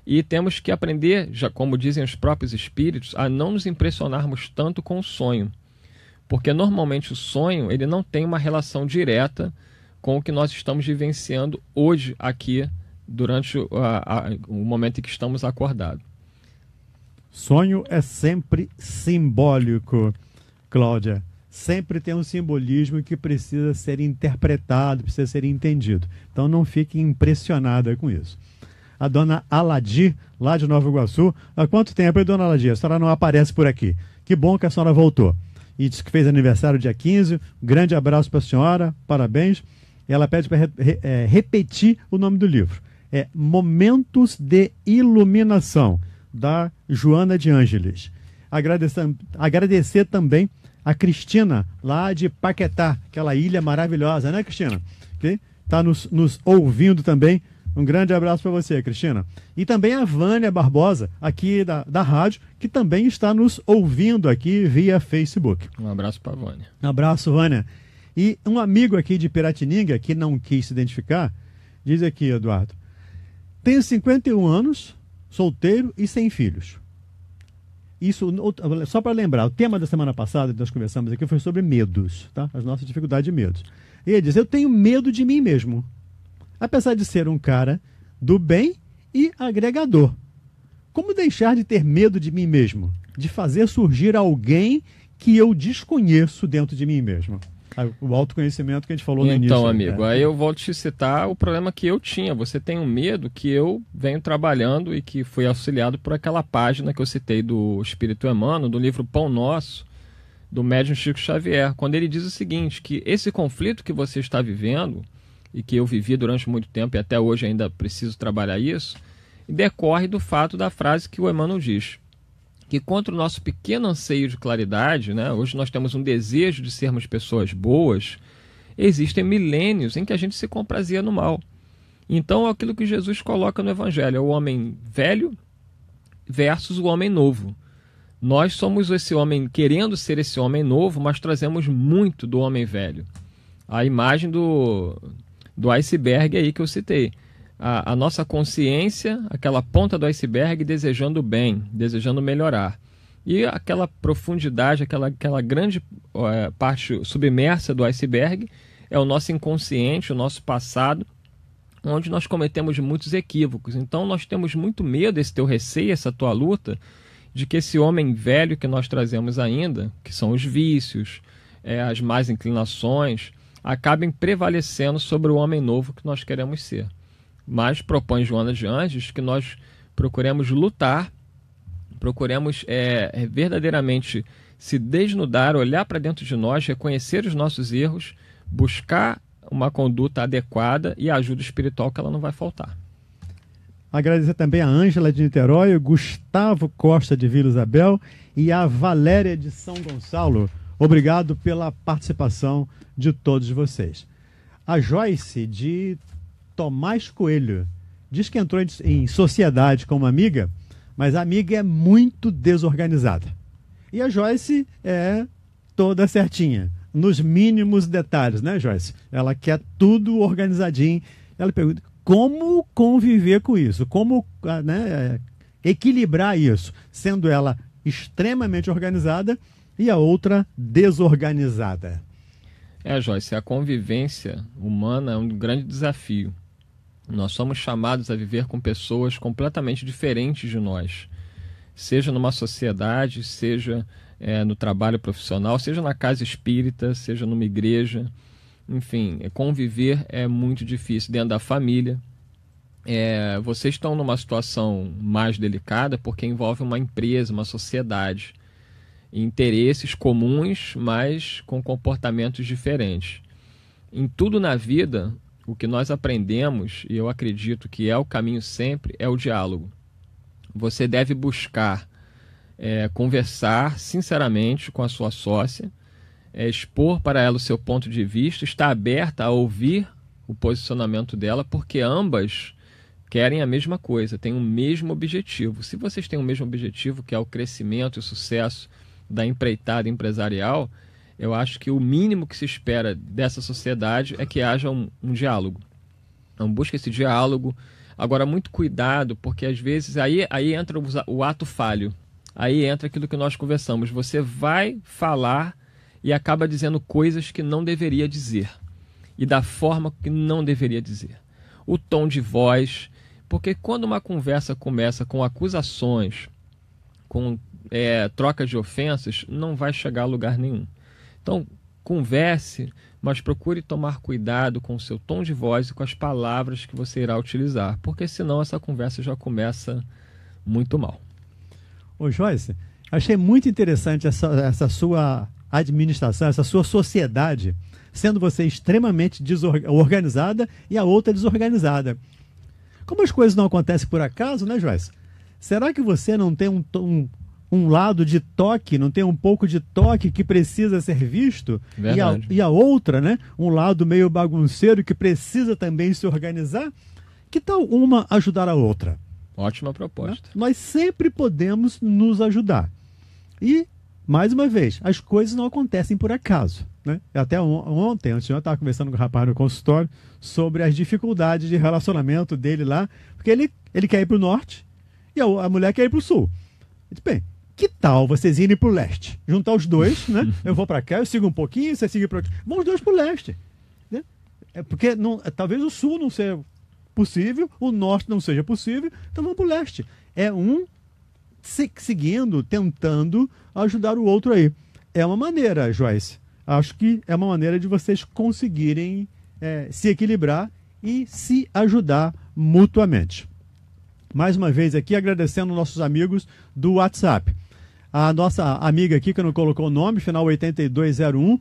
e temos que aprender, já como dizem os próprios espíritos, a não nos impressionarmos tanto com o sonho, porque normalmente o sonho ele não tem uma relação direta com o que nós estamos vivenciando hoje aqui, durante o momento em que estamos acordados. Sonho é sempre simbólico, Cláudia. Sempre tem um simbolismo que precisa ser interpretado, precisa ser entendido. Então não fique impressionada com isso. A dona Aladir, lá de Nova Iguaçu. Há quanto tempo, hein, dona Aladir? A senhora não aparece por aqui. Que bom que a senhora voltou. E disse que fez aniversário dia 15. Um grande abraço para a senhora, parabéns. Ela pede para repetir o nome do livro. É Momentos de Iluminação, da Joana de Ângeles. Agradecer também a Cristina, lá de Paquetá, aquela ilha maravilhosa, né, Cristina? Que está nos ouvindo também. Um grande abraço para você, Cristina. E também a Vânia Barbosa, aqui da rádio, que também está nos ouvindo aqui via Facebook. Um abraço para a Vânia. Um abraço, Vânia. E um amigo aqui de Piratininga, que não quis se identificar, diz aqui, Eduardo: tenho 51 anos, solteiro e sem filhos. Isso, só para lembrar, o tema da semana passada que nós conversamos aqui foi sobre medos, tá? As nossas dificuldades de medos. E ele diz: eu tenho medo de mim mesmo. Apesar de ser um cara do bem e agregador. Como deixar de ter medo de mim mesmo? De fazer surgir alguém que eu desconheço dentro de mim mesmo. O autoconhecimento que a gente falou no início. Então, amigo, aí eu volto a te citar o problema que eu tinha. Você tem um medo que eu venho trabalhando e que foi auxiliado por aquela página que eu citei do Espírito Emmanuel, do livro Pão Nosso, do médium Chico Xavier, quando ele diz o seguinte, que esse conflito que você está vivendo, e que eu vivi durante muito tempo e até hoje ainda preciso trabalhar isso, decorre do fato da frase que o Emmanuel diz, que contra o nosso pequeno anseio de claridade, né, hoje nós temos um desejo de sermos pessoas boas, existem milênios em que a gente se comprazia no mal. Então é aquilo que Jesus coloca no Evangelho, é o homem velho versus o homem novo. Nós somos esse homem, querendo ser esse homem novo, mas trazemos muito do homem velho. A imagem do iceberg aí que eu citei. A nossa consciência, aquela ponta do iceberg desejando o bem, desejando melhorar. E aquela profundidade, aquela grande parte submersa do iceberg é o nosso inconsciente, o nosso passado, onde nós cometemos muitos equívocos. Então nós temos muito medo, esse teu receio, essa tua luta, de que esse homem velho que nós trazemos ainda, que são os vícios, as más inclinações, acabem prevalecendo sobre o homem novo que nós queremos ser. Mas propõe Joana de Ângeles que nós procuremos lutar, procuremos verdadeiramente se desnudar, olhar para dentro de nós, reconhecer os nossos erros, buscar uma conduta adequada e a ajuda espiritual que ela não vai faltar. Agradecer também a Ângela de Niterói, o Gustavo Costa de Vila Isabel e a Valéria de São Gonçalo. Obrigado pela participação de todos vocês. A Joyce de Tomás Coelho diz que entrou em sociedade com uma amiga, mas a amiga é muito desorganizada. E a Joyce é toda certinha. nos mínimos detalhes, né, Joyce? Ela quer tudo organizadinho. Ela pergunta como conviver com isso, como equilibrar isso, sendo ela extremamente organizada e a outra desorganizada. Joyce, a convivência humana é um grande desafio. Nós somos chamados a viver com pessoas completamente diferentes de nós, seja numa sociedade, seja no trabalho profissional, seja na casa espírita, seja numa igreja. Enfim, conviver é muito difícil dentro da família. Vocês estão numa situação mais delicada porque envolve uma empresa, uma sociedade, interesses comuns, mas com comportamentos diferentes. Em tudo na vida, o que nós aprendemos, e eu acredito que é o caminho sempre, é o diálogo. Você deve buscar conversar sinceramente com a sua sócia, expor para ela o seu ponto de vista, estar aberta a ouvir o posicionamento dela, porque ambas querem a mesma coisa, têm o mesmo objetivo. Se vocês têm o mesmo objetivo, que é o crescimento e o sucesso da empreitada empresarial, eu acho que o mínimo que se espera dessa sociedade é que haja um diálogo. Então busca esse diálogo. Agora, muito cuidado, porque às vezes aí entra o ato falho. Aí entra aquilo que nós conversamos. Você vai falar e acaba dizendo coisas que não deveria dizer. E da forma que não deveria dizer. O tom de voz. Porque quando uma conversa começa com acusações, com troca de ofensas, não vai chegar a lugar nenhum. Então, converse, mas procure tomar cuidado com o seu tom de voz e com as palavras que você irá utilizar, porque senão essa conversa já começa muito mal. Ô Joyce, achei muito interessante essa sua administração, essa sua sociedade, sendo você extremamente organizada e a outra desorganizada. Como as coisas não acontecem por acaso, né, Joyce? Será que você não tem um lado de toque, não tem um pouco de toque que precisa ser visto? E a outra, né? Um lado meio bagunceiro que precisa também se organizar? Que tal uma ajudar a outra? Ótima proposta. Né? Nós sempre podemos nos ajudar. E, mais uma vez, as coisas não acontecem por acaso. Né? Até ontem, antes de eu estava conversando com o rapaz no consultório sobre as dificuldades de relacionamento dele lá, porque ele quer ir para o norte e a mulher quer ir para o sul. Eu disse, bem, que tal vocês irem para o leste? Juntar os dois, né? Eu vou para cá, eu sigo um pouquinho, você siga para aqui. Vão os dois para o leste. Né? Porque talvez o sul não seja possível, o norte não seja possível, então vamos para o leste. É um seguindo, tentando ajudar o outro aí. É uma maneira, Joyce. Acho que é uma maneira de vocês conseguirem se equilibrar e se ajudar mutuamente. Mais uma vez aqui, agradecendo nossos amigos do WhatsApp. A nossa amiga aqui, que não colocou o nome, final 8201,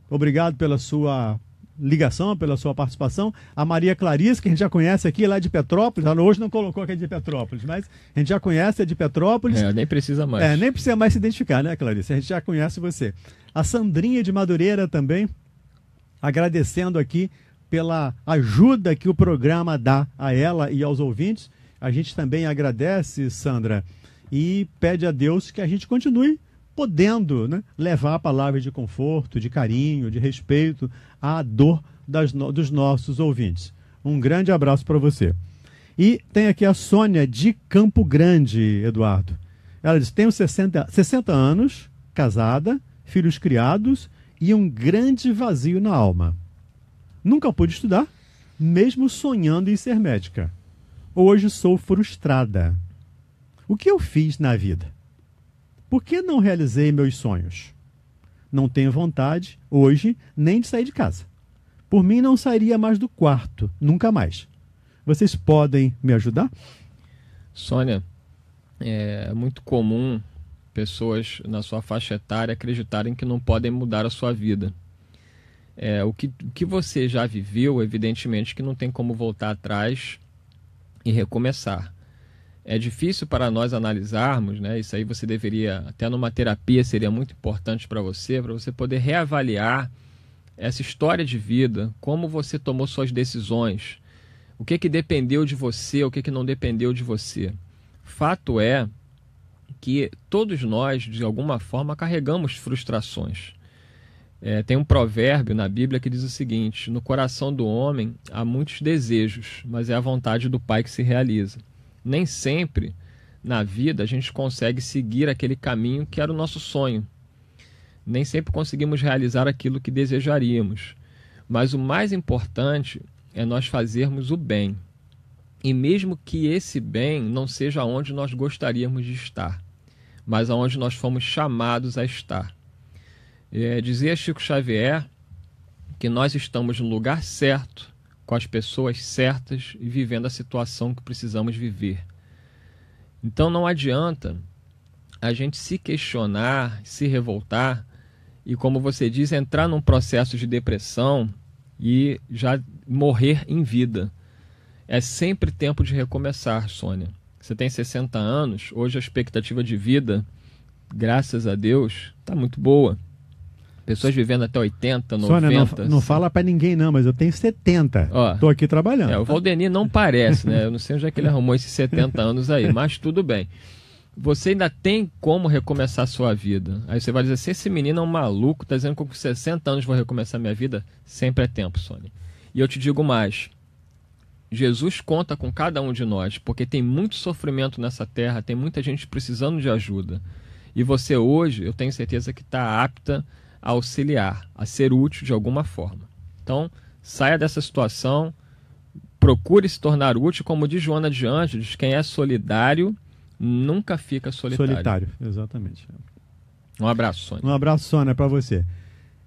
obrigado pela sua ligação, pela sua participação. A Maria Clarice, que a gente já conhece aqui, lá de Petrópolis. Ela hoje não colocou que é de Petrópolis, mas a gente já conhece, é de Petrópolis. Nem precisa mais. Nem precisa mais se identificar, né, Clarice? A gente já conhece você. A Sandrinha de Madureira também, agradecendo aqui pela ajuda que o programa dá a ela e aos ouvintes. A gente também agradece, Sandra, e pede a Deus que a gente continue podendo, né, levar a palavra de conforto, de carinho, de respeito à dor dos nossos ouvintes. Um grande abraço para você. E tem aqui a Sônia de Campo Grande, Eduardo. Ela diz, tenho 60 anos, casada, filhos criados e um grande vazio na alma. Nunca pude estudar, mesmo sonhando em ser médica. Hoje sou frustrada. O que eu fiz na vida? Por que não realizei meus sonhos? Não tenho vontade, hoje, nem de sair de casa. Por mim, não sairia mais do quarto, nunca mais. Vocês podem me ajudar? Sônia, é muito comum pessoas na sua faixa etária acreditarem que não podem mudar a sua vida. O que você já viveu, evidentemente, que não tem como voltar atrás e recomeçar. É difícil para nós analisarmos, né? Isso aí você deveria, até numa terapia seria muito importante para você poder reavaliar essa história de vida, como você tomou suas decisões, o que dependeu de você, o que não dependeu de você. Fato é que todos nós, de alguma forma, carregamos frustrações. Tem um provérbio na Bíblia que diz o seguinte: no coração do homem há muitos desejos, mas é a vontade do Pai que se realiza. Nem sempre na vida a gente consegue seguir aquele caminho que era o nosso sonho. Nem sempre conseguimos realizar aquilo que desejaríamos. Mas o mais importante é nós fazermos o bem. E mesmo que esse bem não seja onde nós gostaríamos de estar, mas aonde nós fomos chamados a estar. Dizia Chico Xavier que nós estamos no lugar certo, com as pessoas certas e vivendo a situação que precisamos viver. Então não adianta a gente se questionar, se revoltar e, como você diz, entrar num processo de depressão e já morrer em vida. É sempre tempo de recomeçar, Sônia. Você tem 60 anos, hoje a expectativa de vida, graças a Deus, está muito boa. Pessoas vivendo até 80, 90... Sônia, não fala pra ninguém não, mas eu tenho 70. Tô aqui trabalhando. O Valdenir não parece, né? Eu não sei onde é que ele arrumou esses 70 anos aí, mas tudo bem. Você ainda tem como recomeçar a sua vida. Aí você vai dizer, se esse menino é um maluco, tá dizendo que com 60 anos vou recomeçar minha vida, sempre é tempo, Sônia. E eu te digo mais, Jesus conta com cada um de nós, porque tem muito sofrimento nessa terra, tem muita gente precisando de ajuda. E você hoje, eu tenho certeza que está apta a auxiliar, a ser útil de alguma forma. Então, saia dessa situação, procure se tornar útil, como diz Joana de Ângeles, quem é solidário nunca fica solitário. Solitário, exatamente. Um abraço, Sônia. Um abraço, Sônia, para você.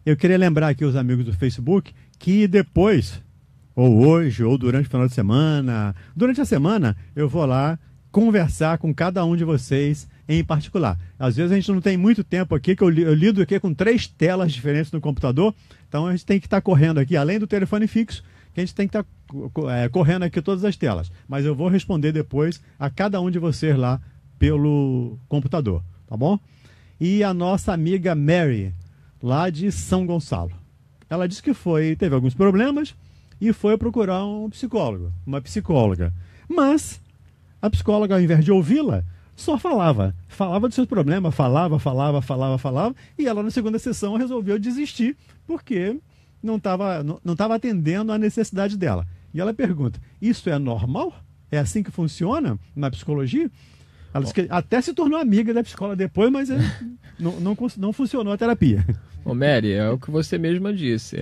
Eu queria lembrar aqui os amigos do Facebook que depois, ou hoje, ou durante o final de semana, durante a semana, eu vou lá conversar com cada um de vocês em particular. Às vezes a gente não tem muito tempo aqui, que eu lido aqui com 3 telas diferentes no computador, então a gente tem que estar correndo aqui, além do telefone fixo, que a gente tem que estar correndo aqui todas as telas. Mas eu vou responder depois a cada um de vocês lá pelo computador, tá bom? E a nossa amiga Mary, lá de São Gonçalo. Ela disse que teve alguns problemas e foi procurar um psicólogo, uma psicóloga. Mas a psicóloga, ao invés de ouvi-la, só falava dos seus problemas, falava, e ela na segunda sessão resolveu desistir, porque não estava atendendo à necessidade dela. E ela pergunta, isso é normal? É assim que funciona na psicologia? Ela disse que até se tornou amiga da psicóloga depois, mas não funcionou a terapia. Ô Mary, é o que você mesma disse.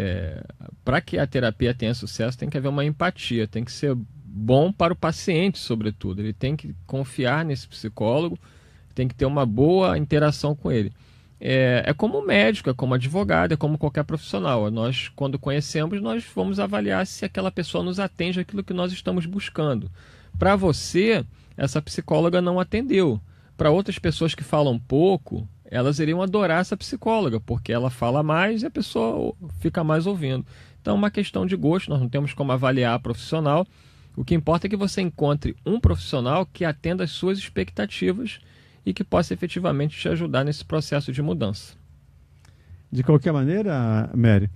Para que a terapia tenha sucesso, tem que haver uma empatia, tem que ser bom para o paciente, sobretudo. Ele tem que confiar nesse psicólogo, tem que ter uma boa interação com ele. É como médico, é como advogado, é como qualquer profissional. Nós, quando conhecemos, nós vamos avaliar se aquela pessoa nos atende àquilo que nós estamos buscando. Para você, essa psicóloga não atendeu. Para outras pessoas que falam pouco, elas iriam adorar essa psicóloga, porque ela fala mais e a pessoa fica mais ouvindo. Então é uma questão de gosto, nós não temos como avaliar a profissional. O que importa é que você encontre um profissional que atenda às suas expectativas e que possa efetivamente te ajudar nesse processo de mudança. De qualquer maneira, Mary,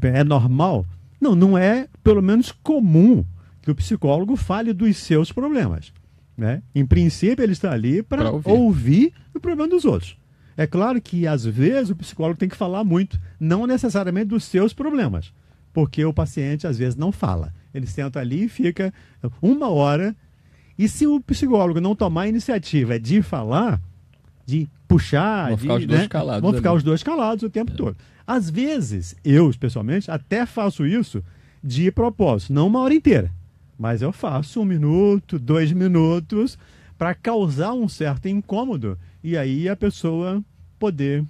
é normal? Não é, pelo menos, comum que o psicólogo fale dos seus problemas, né? Em princípio, ele está ali para ouvir o problema dos outros. É claro que, às vezes, o psicólogo tem que falar muito, não necessariamente dos seus problemas, porque o paciente, às vezes, não fala. Ele senta ali e fica 1 hora. E se o psicólogo não tomar a iniciativa de falar, de puxar... Vão ficar os dois calados. Vão ficar os dois calados o tempo todo. Às vezes, eu, especialmente, até faço isso de propósito. Não 1 hora inteira. Mas eu faço 1 minuto, 2 minutos, para causar um certo incômodo. E aí a pessoa poder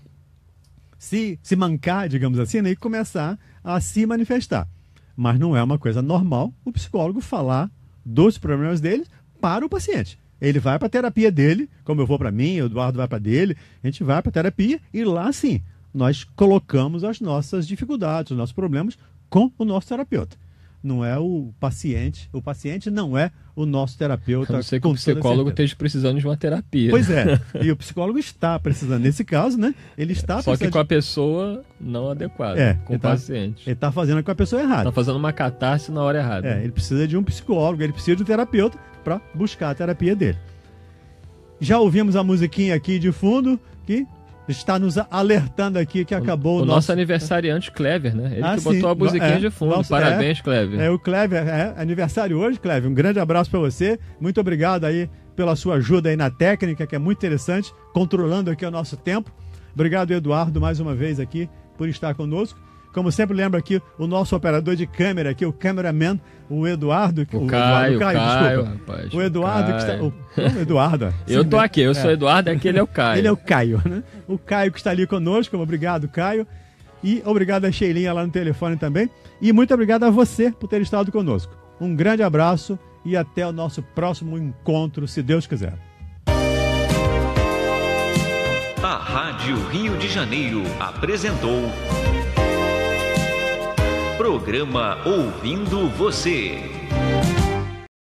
se mancar, digamos assim, né, e começar a se manifestar. Mas não é uma coisa normal o psicólogo falar dos problemas dele para o paciente. Ele vai para a terapia dele, como eu vou para mim, o Eduardo vai para dele, a gente vai para a terapia e lá sim, nós colocamos as nossas dificuldades, os nossos problemas com o nosso terapeuta. Não é o paciente não é o nosso terapeuta. A não ser que o psicólogo esteja precisando de uma terapia. Pois é, e o psicólogo está precisando, nesse caso, né? Ele está Só que com a pessoa não adequada, com o paciente. Ele está fazendo com a pessoa errada. Está fazendo uma catarse na hora errada. Ele precisa de um psicólogo, ele precisa de um terapeuta para buscar a terapia dele. Já ouvimos a musiquinha aqui de fundo, que está nos alertando aqui que acabou o nosso aniversariante Clever, né? Ele que botou sim. a musiquinha de fundo. Parabéns, Clever. O Clever é aniversário hoje, Clever. Um grande abraço para você. Muito obrigado aí pela sua ajuda aí na técnica, que é muito interessante, controlando aqui o nosso tempo. Obrigado, Eduardo, mais uma vez aqui por estar conosco. Como sempre, lembro aqui o nosso operador de câmera aqui, o cameraman, o Eduardo. O Caio, rapaz. O Eduardo que está... O Eduardo. Eu tô aqui, eu sou o Eduardo, aquele é o Caio. Ele é o Caio, né? O Caio que está ali conosco. Obrigado, Caio. E obrigado a Sheilinha lá no telefone também. E muito obrigado a você por ter estado conosco. Um grande abraço e até o nosso próximo encontro, se Deus quiser. A Rádio Rio de Janeiro apresentou Programa Ouvindo Você.